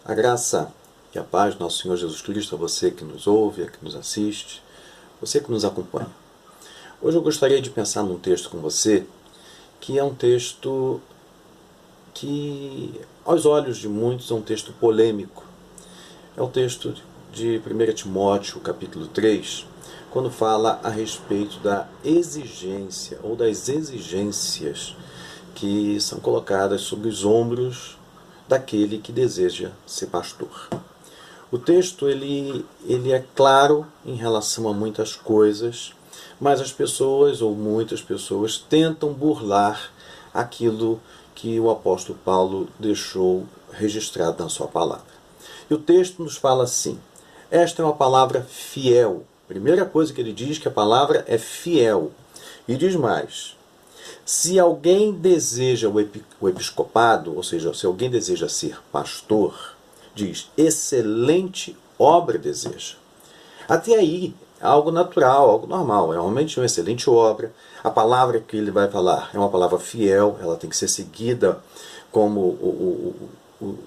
A graça e a paz do nosso Senhor Jesus Cristo a você que nos ouve, a que nos assiste, você que nos acompanha. Hoje eu gostaria de pensar num texto com você, que é um texto que, aos olhos de muitos, é um texto polêmico. É o texto de 1 Timóteo, capítulo 3, quando fala a respeito da exigência ou das exigências que são colocadas sobre os ombros daquele que deseja ser pastor. O texto ele é claro em relação a muitas coisas, mas as pessoas, ou muitas pessoas, tentam burlar aquilo que o apóstolo Paulo deixou registrado na sua palavra. E o texto nos fala assim: esta é uma palavra fiel. Primeira coisa que ele diz que a palavra é fiel. E diz mais: se alguém deseja o episcopado, ou seja, se alguém deseja ser pastor, diz, excelente obra deseja. Até aí, algo natural, algo normal, é realmente uma excelente obra. A palavra que ele vai falar é uma palavra fiel, ela tem que ser seguida como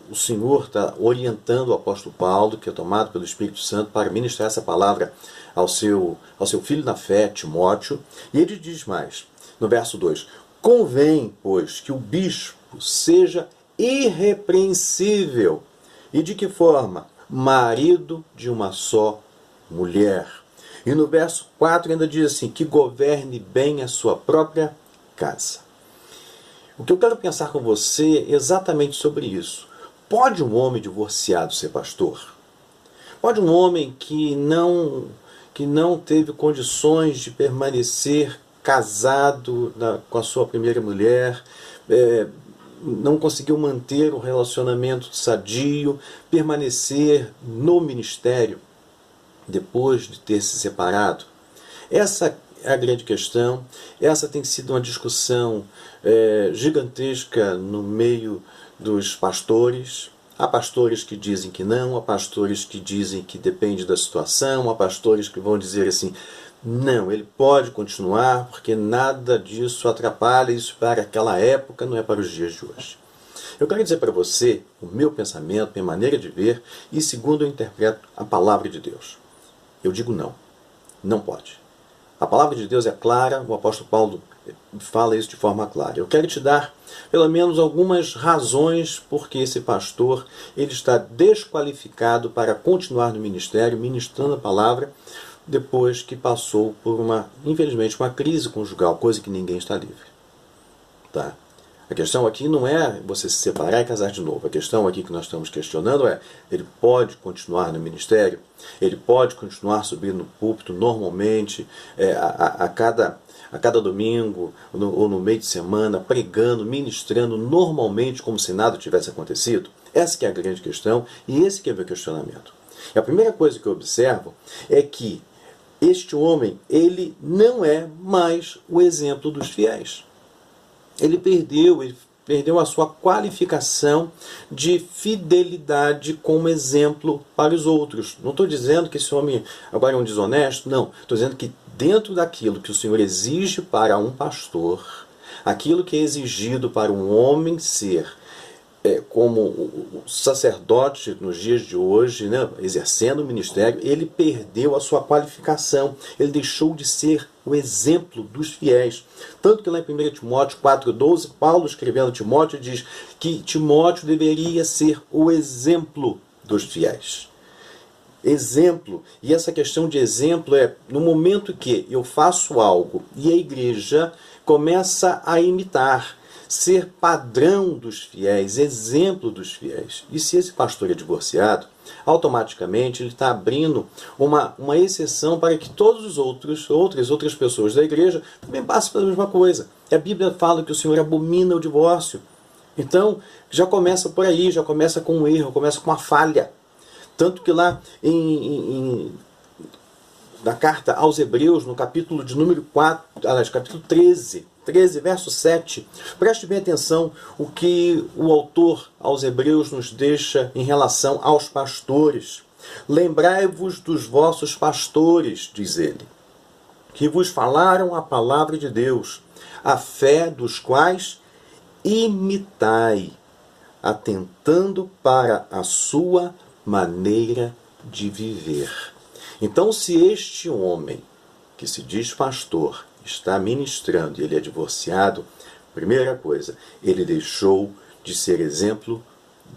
o Senhor está orientando o apóstolo Paulo, que é tomado pelo Espírito Santo, para ministrar essa palavra ao seu filho na fé, Timóteo. E ele diz mais, no verso 2, convém, pois, que o bispo seja irrepreensível. E de que forma? Marido de uma só mulher. E no verso 4 ainda diz assim, que governe bem a sua própria casa. O que eu quero pensar com você é exatamente sobre isso. Pode um homem divorciado ser pastor? Pode um homem que não teve condições de permanecer casado com a sua primeira mulher, não conseguiu manter um relacionamento sadio, permanecer no ministério depois de ter se separado? Essa é a grande questão. Essa tem sido uma discussão gigantesca no meio dos pastores. Há pastores que dizem que não, há pastores que dizem que depende da situação, há pastores que vão dizer assim, não, ele pode continuar porque nada disso atrapalha, isso para aquela época, não é para os dias de hoje. Eu quero dizer para você o meu pensamento, minha maneira de ver e segundo eu interpreto a palavra de Deus. Eu digo não, não pode. A palavra de Deus é clara, o apóstolo Paulo fala isso de forma clara. Eu quero te dar pelo menos algumas razões porque esse pastor ele está desqualificado para continuar no ministério, ministrando a palavra, depois que passou por infelizmente, uma crise conjugal, coisa que ninguém está livre. Tá? A questão aqui não é você se separar e casar de novo. A questão aqui que nós estamos questionando é, ele pode continuar no ministério? Ele pode continuar subindo no púlpito normalmente, a cada domingo ou no meio de semana, pregando, ministrando normalmente como se nada tivesse acontecido? Essa que é a grande questão e esse que é o meu questionamento. E a primeira coisa que eu observo é que este homem, ele não é mais o exemplo dos fiéis. Ele perdeu a sua qualificação de fidelidade como exemplo para os outros. Não estou dizendo que esse homem agora é um desonesto, não. Estou dizendo que dentro daquilo que o Senhor exige para um pastor, aquilo que é exigido para um homem ser como o sacerdote nos dias de hoje, né, exercendo o ministério, ele perdeu a sua qualificação, ele deixou de ser o exemplo dos fiéis. Tanto que lá em 1 Timóteo 4,12, Paulo escrevendo a Timóteo diz que Timóteo deveria ser o exemplo dos fiéis. Exemplo, e essa questão de exemplo é no momento que eu faço algo e a igreja começa a imitar, ser padrão dos fiéis, exemplo dos fiéis. E se esse pastor é divorciado, automaticamente ele está abrindo uma exceção para que todos os outras pessoas da igreja também passem pela mesma coisa. E a Bíblia fala que o Senhor abomina o divórcio. Então, já começa por aí, já começa com um erro, começa com uma falha. Tanto que lá na carta aos Hebreus, no capítulo de número 4, capítulo 13, verso 7, preste bem atenção o que o autor aos Hebreus nos deixa em relação aos pastores. Lembrai-vos dos vossos pastores, diz ele, que vos falaram a palavra de Deus, a fé dos quais imitai. atentando para a sua maneira de viver. Então, se este homem, que se diz pastor, está ministrando e ele é divorciado, primeira coisa, ele deixou de ser exemplo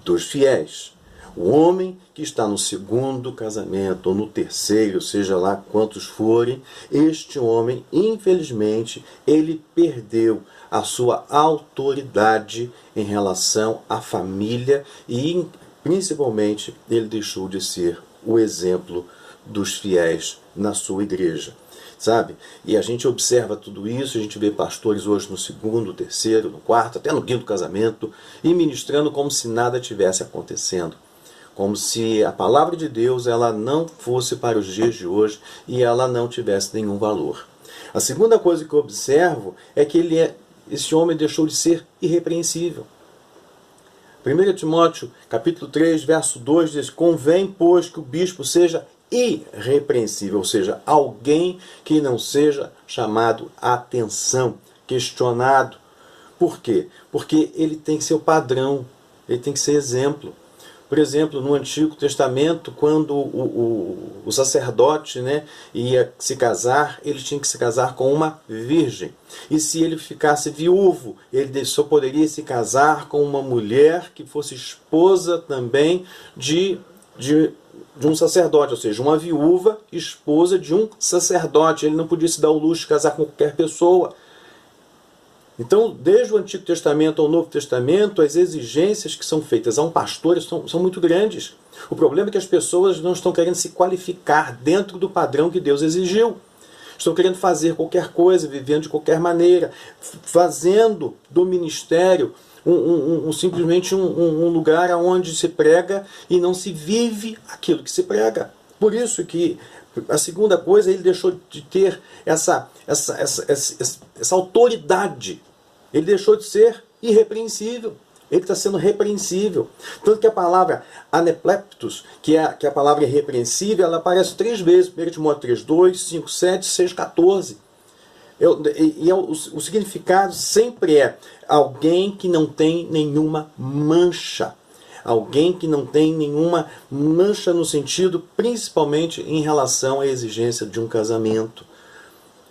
dos fiéis. O homem que está no segundo casamento ou no terceiro, seja lá quantos forem, este homem, infelizmente, ele perdeu a sua autoridade em relação à família e, principalmente, ele deixou de ser o exemplo dos fiéis na sua igreja. Sabe? E a gente observa tudo isso, a gente vê pastores hoje no segundo, terceiro, no quarto, até no quinto casamento, e ministrando como se nada tivesse acontecendo. Como se a palavra de Deus ela não fosse para os dias de hoje e ela não tivesse nenhum valor. A segunda coisa que eu observo é que esse homem deixou de ser irrepreensível. 1 Timóteo, capítulo 3, verso 2 diz: convém, pois, que o bispo seja irrepreensível, ou seja, alguém que não seja chamado a atenção, questionado. Por quê? Porque ele tem que ser o padrão, ele tem que ser exemplo. Por exemplo, no Antigo Testamento, quando o sacerdote, né, ia se casar, ele tinha que se casar com uma virgem. E se ele ficasse viúvo, ele só poderia se casar com uma mulher que fosse esposa também de um sacerdote, ou seja, uma viúva esposa de um sacerdote. Ele não podia se dar o luxo de casar com qualquer pessoa. Então, desde o Antigo Testamento ao Novo Testamento, as exigências que são feitas a um pastor são muito grandes. O problema é que as pessoas não estão querendo se qualificar dentro do padrão que Deus exigiu. Estão querendo fazer qualquer coisa, vivendo de qualquer maneira, fazendo do ministério simplesmente um lugar onde se prega e não se vive aquilo que se prega. Por isso que a segunda coisa, ele deixou de ter essa autoridade. Ele deixou de ser irrepreensível. Ele está sendo repreensível. Tanto que a palavra anepleptos, que é a palavra irrepreensível, ela aparece 3 vezes. 1 Timóteo 3, 2, 5, 7, 6, 14. O significado sempre é alguém que não tem nenhuma mancha. Alguém que não tem nenhuma mancha no sentido, principalmente em relação à exigência de um casamento.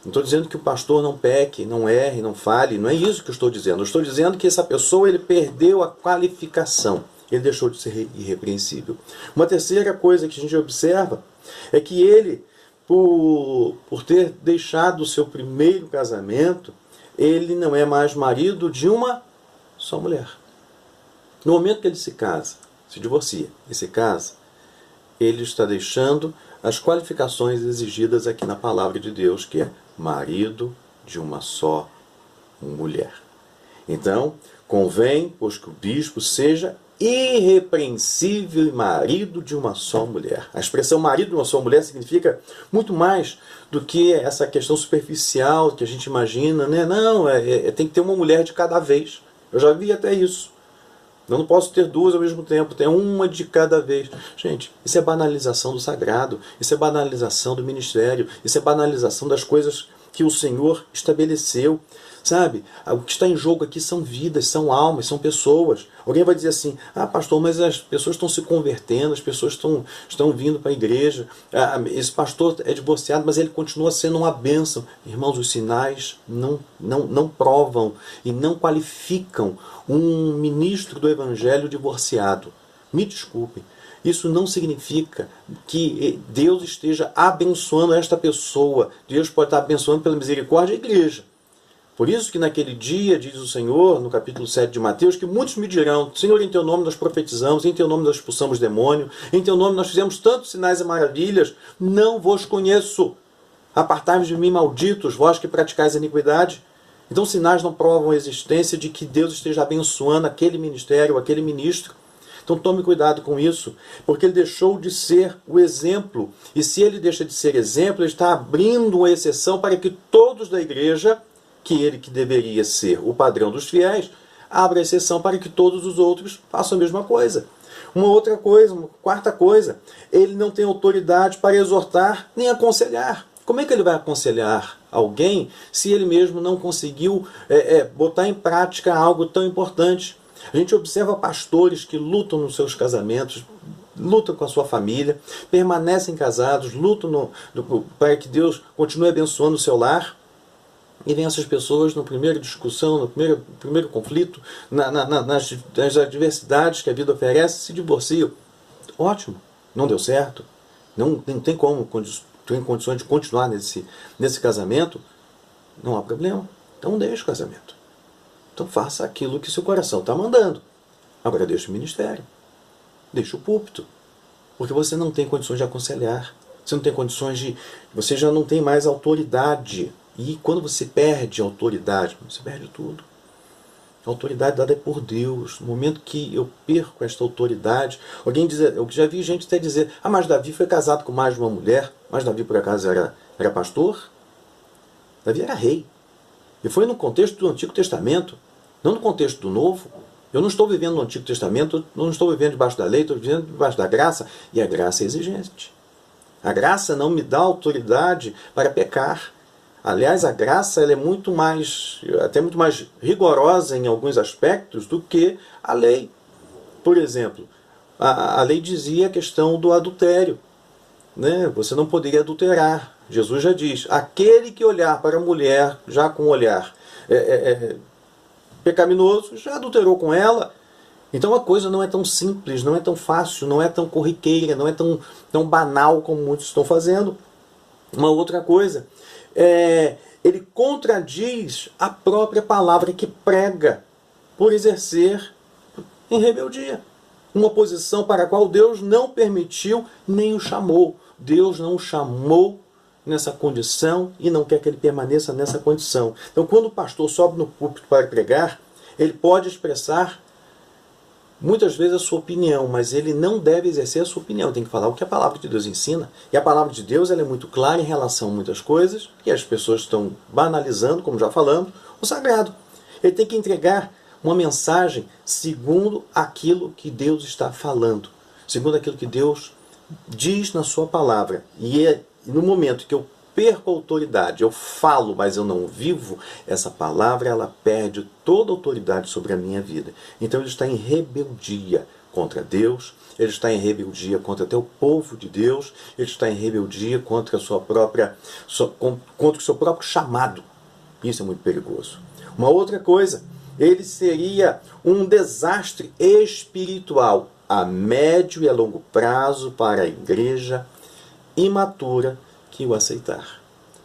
Não estou dizendo que o pastor não peque, não erre, não fale, não é isso que eu estou dizendo. Eu estou dizendo que essa pessoa ele perdeu a qualificação, ele deixou de ser irrepreensível. Uma terceira coisa que a gente observa é que ele, por ter deixado o seu primeiro casamento, ele não é mais marido de uma só mulher. No momento que ele se casa, se divorcia e se casa, ele está deixando as qualificações exigidas aqui na palavra de Deus, que é marido de uma só mulher. Então, convém, pois que o bispo seja irrepreensível e marido de uma só mulher. A expressão marido de uma só mulher significa muito mais do que essa questão superficial que a gente imagina, né? Não, tem que ter uma mulher de cada vez. Eu já vi até isso. Eu não posso ter 2 ao mesmo tempo, tem uma de cada vez. Gente, isso é banalização do sagrado, isso é banalização do ministério, isso é banalização das coisas que o Senhor estabeleceu. Sabe? O que está em jogo aqui são vidas, são almas, são pessoas. Alguém vai dizer assim: ah, pastor, mas as pessoas estão se convertendo, as pessoas estão vindo para a igreja, esse pastor é divorciado, mas ele continua sendo uma bênção. Irmãos, os sinais não provam e não qualificam um ministro do evangelho divorciado. Me desculpem. Isso não significa que Deus esteja abençoando esta pessoa. Deus pode estar abençoando pela misericórdia a igreja. Por isso que naquele dia, diz o Senhor, no capítulo 7 de Mateus, que muitos me dirão: Senhor, em Teu nome nós profetizamos, em Teu nome nós expulsamos demônio, em Teu nome nós fizemos tantos sinais e maravilhas, não vos conheço. Apartai-vos de mim, malditos, vós que praticais a iniquidade. Então sinais não provam a existência de que Deus esteja abençoando aquele ministério, aquele ministro. Então tome cuidado com isso, porque ele deixou de ser o exemplo. E se ele deixa de ser exemplo, ele está abrindo uma exceção para que todos da igreja, que ele que deveria ser o padrão dos fiéis, abra exceção para que todos os outros façam a mesma coisa. Uma outra coisa, uma quarta coisa, ele não tem autoridade para exortar nem aconselhar. Como é que ele vai aconselhar alguém se ele mesmo não conseguiu botar em prática algo tão importante? A gente observa pastores que lutam nos seus casamentos, lutam com a sua família, permanecem casados, lutam para que Deus continue abençoando o seu lar. E vem essas pessoas na primeira discussão, no primeiro conflito, nas adversidades que a vida oferece, se divorciam. Ótimo, não deu certo, não tem como, tem condições de continuar nesse casamento, não há problema. Então deixe o casamento. Então faça aquilo que seu coração está mandando. Agora deixe o ministério, deixe o púlpito, porque você não tem condições de aconselhar, você não tem condições você já não tem mais autoridade. E quando você perde a autoridade, você perde tudo. A autoridade dada é por Deus. No momento que eu perco esta autoridade, alguém diz, eu já vi gente até dizer, mas Davi foi casado com mais de uma mulher, mas Davi por acaso era pastor? Davi era rei. E foi no contexto do Antigo Testamento, não no contexto do Novo. Eu não estou vivendo no Antigo Testamento, não estou vivendo debaixo da lei, estou vivendo debaixo da graça, e a graça é exigente. A graça não me dá autoridade para pecar. Aliás, a graça ela é até muito mais rigorosa em alguns aspectos do que a lei. Por exemplo, a lei dizia a questão do adultério, né? Você não poderia adulterar. Jesus já diz, aquele que olhar para a mulher já com um olhar pecaminoso, já adulterou com ela. Então a coisa não é tão simples, não é tão fácil, não é tão corriqueira, não é tão banal como muitos estão fazendo. Uma outra coisa, ele contradiz a própria palavra que prega por exercer em rebeldia. Uma posição para a qual Deus não permitiu nem o chamou. Deus não o chamou nessa condição e não quer que ele permaneça nessa condição. Então quando o pastor sobe no púlpito para pregar, ele pode expressar muitas vezes a sua opinião, mas ele não deve exercer a sua opinião, tem que falar o que a palavra de Deus ensina. E a palavra de Deus ela é muito clara em relação a muitas coisas, e as pessoas estão banalizando, como já falamos, o sagrado. Ele tem que entregar uma mensagem segundo aquilo que Deus está falando, segundo aquilo que Deus diz na sua palavra. E no momento que eu perco a autoridade, eu falo, mas eu não vivo, essa palavra ela perde toda a autoridade sobre a minha vida. Então ele está em rebeldia contra Deus, ele está em rebeldia contra até o povo de Deus, ele está em rebeldia contra contra o seu próprio chamado. Isso é muito perigoso. Uma outra coisa, ele seria um desastre espiritual a médio e a longo prazo para a igreja imatura que o aceitar.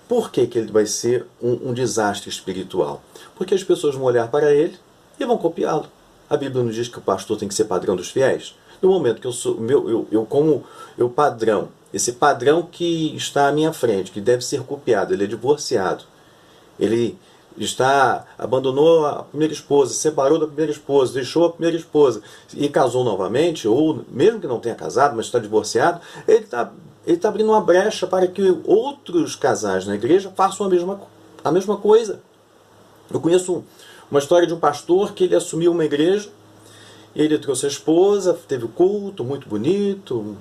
Por que ele vai ser um desastre espiritual? Porque as pessoas vão olhar para ele e vão copiá-lo. A Bíblia não diz que o pastor tem que ser padrão dos fiéis? No momento que eu sou como padrão, esse padrão que está à minha frente, que deve ser copiado, ele é divorciado, ele abandonou a primeira esposa, separou da primeira esposa, deixou a primeira esposa e casou novamente, ou mesmo que não tenha casado, mas está divorciado, ele está abrindo uma brecha para que outros casais na igreja façam a mesma coisa. Eu conheço uma história de um pastor que ele assumiu uma igreja, ele trouxe a esposa, teve o culto, muito bonito,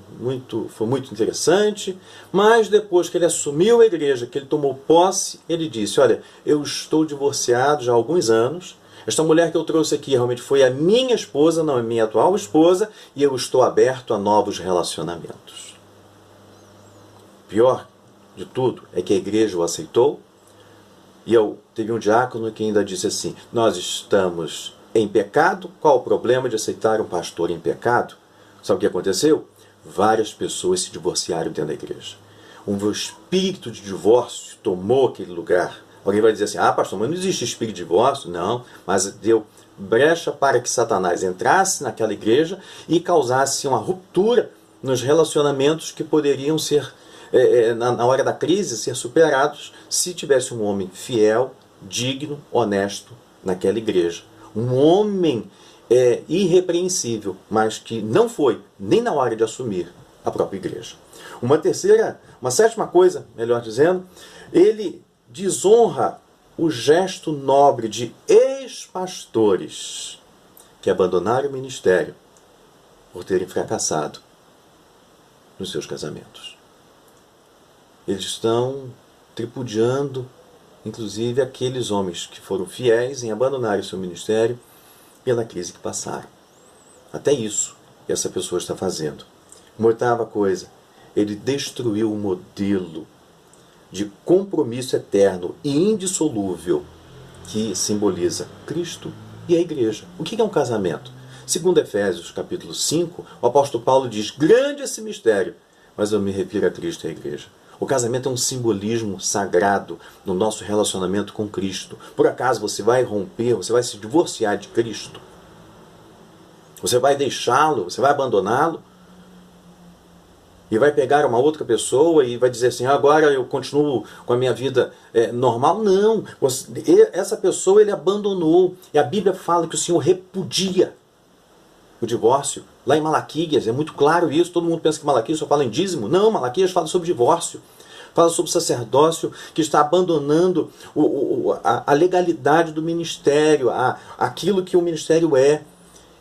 foi muito interessante, mas depois que ele assumiu a igreja, que ele tomou posse, ele disse, olha, eu estou divorciado já há alguns anos, esta mulher que eu trouxe aqui realmente foi a minha esposa, não a minha atual esposa, e eu estou aberto a novos relacionamentos. Pior de tudo é que a igreja o aceitou, e teve um diácono que ainda disse assim, nós estamos em pecado, qual o problema de aceitar um pastor em pecado? Sabe o que aconteceu? Várias pessoas se divorciaram dentro da igreja. Um espírito de divórcio tomou aquele lugar. Alguém vai dizer assim, pastor, mas não existe espírito de divórcio? Não, mas deu brecha para que Satanás entrasse naquela igreja e causasse uma ruptura nos relacionamentos que poderiam ser, na hora da crise, ser superados se tivesse um homem fiel, digno, honesto naquela igreja. Um homem irrepreensível, mas que não foi nem na hora de assumir a própria igreja. Uma sétima coisa, melhor dizendo, ele desonra o gesto nobre de ex-pastores que abandonaram o ministério por terem fracassado nos seus casamentos. Eles estão tripudiando, inclusive, aqueles homens que foram fiéis em abandonar o seu ministério pela crise que passaram. Até isso essa pessoa está fazendo. Uma oitava coisa, ele destruiu o modelo de compromisso eterno e indissolúvel que simboliza Cristo e a igreja. O que é um casamento? Segundo Efésios capítulo 5, o apóstolo Paulo diz: grande esse mistério, mas eu me refiro a Cristo e a igreja. O casamento é um simbolismo sagrado no nosso relacionamento com Cristo. Por acaso você vai romper, você vai se divorciar de Cristo? Você vai deixá-lo, você vai abandoná-lo? E vai pegar uma outra pessoa e vai dizer assim: agora eu continuo com a minha vida normal? Não, essa pessoa ele abandonou. E a Bíblia fala que o Senhor repudia o divórcio. Lá em Malaquias é muito claro isso. Todo mundo pensa que Malaquias só fala em dízimo. Não, Malaquias fala sobre divórcio. Fala sobre o sacerdócio que está abandonando a legalidade do ministério, aquilo que o ministério é.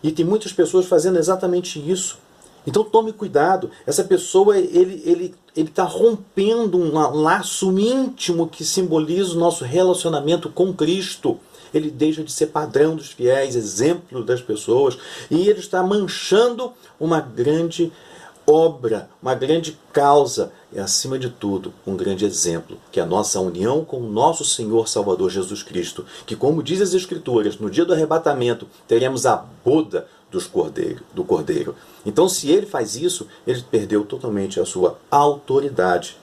E tem muitas pessoas fazendo exatamente isso. Então tome cuidado. Essa pessoa ele está rompendo um laço íntimo que simboliza o nosso relacionamento com Cristo. Ele deixa de ser padrão dos fiéis, exemplo das pessoas, e ele está manchando uma grande obra, uma grande causa, e acima de tudo, um grande exemplo, que é a nossa união com o nosso Senhor Salvador Jesus Cristo, que, como diz as Escrituras, no dia do arrebatamento, teremos a boda do Cordeiro. Então, se ele faz isso, ele perdeu totalmente a sua autoridade.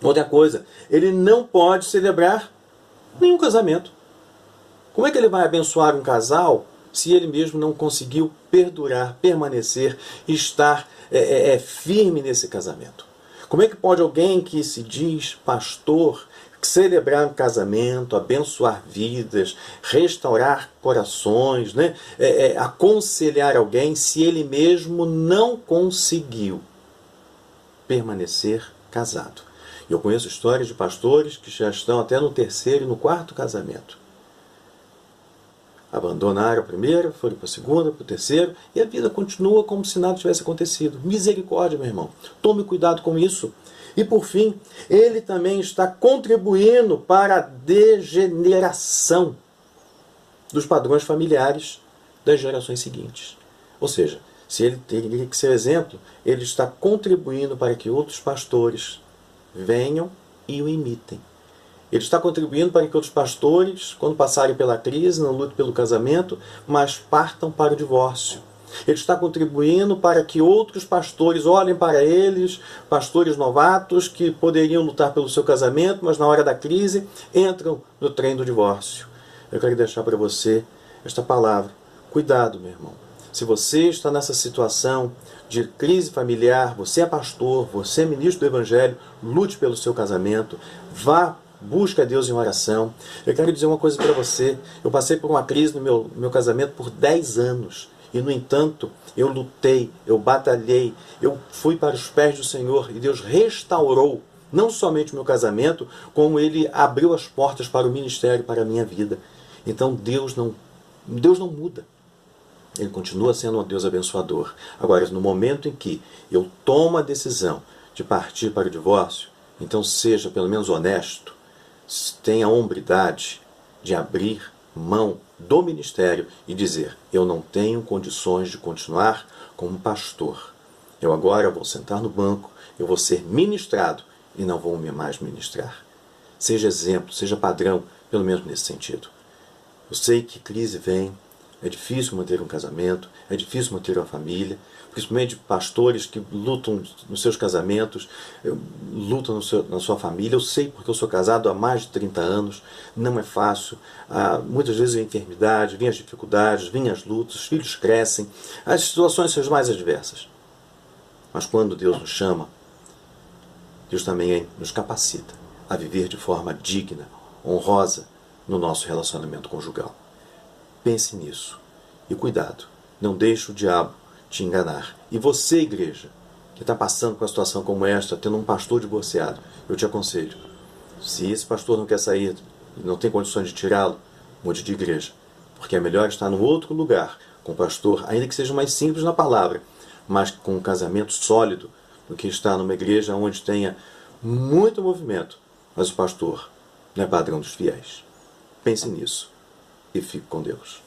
Outra coisa, ele não pode celebrar nenhum casamento. Como é que ele vai abençoar um casal se ele mesmo não conseguiu perdurar, permanecer, estar firme nesse casamento? Como é que pode alguém que se diz pastor celebrar um casamento, abençoar vidas, restaurar corações, né? Aconselhar alguém se ele mesmo não conseguiu permanecer casado? Eu conheço histórias de pastores que já estão até no terceiro e no quarto casamento. Abandonaram a primeira, foram para a segunda, para o terceiro, e a vida continua como se nada tivesse acontecido. Misericórdia, meu irmão. Tome cuidado com isso. E por fim, ele também está contribuindo para a degeneração dos padrões familiares das gerações seguintes. Ou seja, se ele teria que ser exemplo, ele está contribuindo para que outros pastores venham e o imitem. Ele está contribuindo para que outros pastores, quando passarem pela crise, não lutem pelo casamento, mas partam para o divórcio. Ele está contribuindo para que outros pastores olhem para eles, pastores novatos que poderiam lutar pelo seu casamento, mas na hora da crise entram no trem do divórcio. Eu quero deixar para você esta palavra. Cuidado, meu irmão. Se você está nessa situação de crise familiar, você é pastor, você é ministro do Evangelho, lute pelo seu casamento, vá, busque a Deus em oração. Eu quero dizer uma coisa para você. Eu passei por uma crise no meu casamento por 10 anos. E, no entanto, eu lutei, eu batalhei, eu fui para os pés do Senhor e Deus restaurou não somente o meu casamento, como Ele abriu as portas para o ministério, para a minha vida. Então Deus não muda. Ele continua sendo um Deus abençoador. Agora, no momento em que eu tomo a decisão de partir para o divórcio, então seja pelo menos honesto, tenha a hombridade de abrir mão do ministério e dizer: eu não tenho condições de continuar como pastor. Eu agora vou sentar no banco, eu vou ser ministrado e não vou mais ministrar. Seja exemplo, seja padrão, pelo menos nesse sentido. Eu sei que crise vem, é difícil manter um casamento, é difícil manter uma família, principalmente pastores que lutam nos seus casamentos, lutam na sua família. Eu sei porque eu sou casado há mais de 30 anos, não é fácil. Muitas vezes vem a enfermidade, vem as dificuldades, vem as lutas, os filhos crescem, as situações são as mais adversas. Mas quando Deus nos chama, Deus também nos capacita a viver de forma digna, honrosa no nosso relacionamento conjugal. Pense nisso. E cuidado, não deixe o diabo te enganar. E você, igreja, que está passando por uma situação como esta, tendo um pastor divorciado, eu te aconselho, se esse pastor não quer sair e não tem condições de tirá-lo, mude de igreja. Porque é melhor estar num outro lugar, com um pastor, ainda que seja mais simples na palavra, mas com um casamento sólido, do que estar numa igreja onde tenha muito movimento, mas o pastor não é padrão dos fiéis. Pense nisso e fique com Deus.